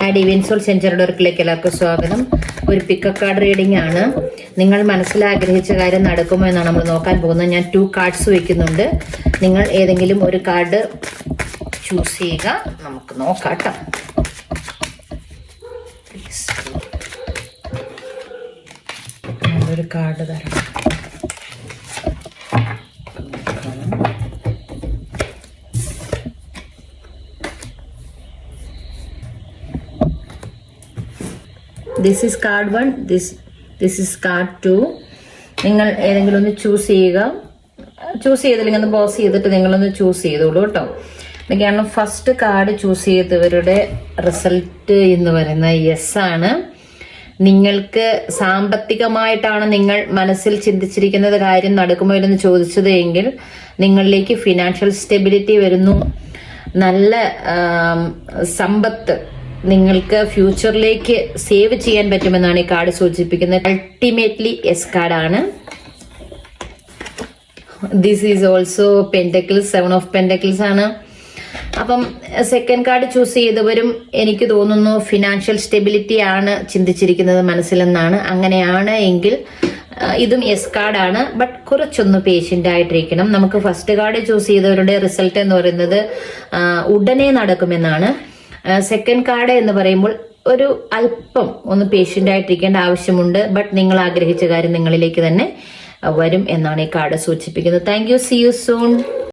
Divine soul സെഞ്ചുറിയുടെ വർക്കിലേക്ക് എല്ലാവർക്കും സ്വാഗതം. ഒരു പിക്കപ്പ് കാർഡ് റീഡിംഗ് ആണ്. നിങ്ങൾ മനസ്സിലാഗ്രഹിച്ച കാര്യം നടക്കുമോ എന്നാണ് നമ്മൾ നോക്കാൻ പോകുന്നത്. ഞാൻ 2 കാർഡ്സ് വെക്കുന്നുണ്ട്. നിങ്ങൾ ഏതെങ്കിലും ഒരു കാർഡ് ചൂസ് ചെയ്യുക. നമുക്ക് നോക്കാം കേട്ടോ. ഒരു കാർഡ് തരാം. This is card 1, this is card 2. നിങ്ങൾ ഏതെങ്കിലും ഒന്ന് ചൂസ് ചെയ്യുക. ചൂസ് ചെയ്തില്ലെങ്കിൽ ഒന്ന് പോസ് ചെയ്തിട്ട് നിങ്ങളൊന്ന് ചൂസ് ചെയ്തോളൂ കേട്ടോ. കാരണം ഫസ്റ്റ് കാർഡ് ചൂസ് ചെയ്തവരുടെ റിസൾട്ട് എന്ന് പറയുന്നത് യെസ് ആണ്. നിങ്ങൾക്ക് സാമ്പത്തികമായിട്ടാണ് നിങ്ങൾ മനസ്സിൽ ചിന്തിച്ചിരിക്കുന്നത് കാര്യം നടക്കുമോ എന്ന് ചോദിച്ചത് എങ്കിൽ നിങ്ങളിലേക്ക് ഫിനാൻഷ്യൽ സ്റ്റെബിലിറ്റി വരുന്നു. നല്ല സമ്പത്ത് നിങ്ങൾക്ക് ഫ്യൂച്ചറിലേക്ക് സേവ് ചെയ്യാൻ പറ്റുമെന്നാണ് ഈ കാർഡ് സൂചിപ്പിക്കുന്നത്. അൾട്ടിമേറ്റ്ലി യെസ് കാർഡാണ്. This is also pentacles, 7 of pentacles ആണ്. അപ്പം സെക്കൻഡ് കാർഡ് ചൂസ് ചെയ്തവരും എനിക്ക് തോന്നുന്നു ഫിനാൻഷ്യൽ സ്റ്റെബിലിറ്റി ആണ് ചിന്തിച്ചിരിക്കുന്നത് മനസ്സിലെന്നാണ്. അങ്ങനെയാണ് എങ്കിൽ ഇതും യെസ് കാർഡാണ്. ബട്ട് കുറച്ചൊന്ന് പേഷ്യന്റ് ആയിട്ടിരിക്കണം. നമുക്ക് ഫസ്റ്റ് കാർഡ് ചൂസ് ചെയ്തവരുടെ റിസൾട്ട് എന്ന് പറയുന്നത് ഉടനെ നടക്കുമെന്നാണ്. സെക്കൻഡ് കാർഡ് എന്ന് പറയുമ്പോൾ ഒരു അല്പം ഒന്ന് പേഷ്യന്റ് ആയിട്ടിരിക്കേണ്ട ആവശ്യമുണ്ട്. ബട്ട് നിങ്ങൾ ആഗ്രഹിച്ച കാര്യം നിങ്ങളിലേക്ക് തന്നെ വരും എന്നാണ് ഈ കാർഡ് സൂചിപ്പിക്കുന്നത്. Thank you. See you soon.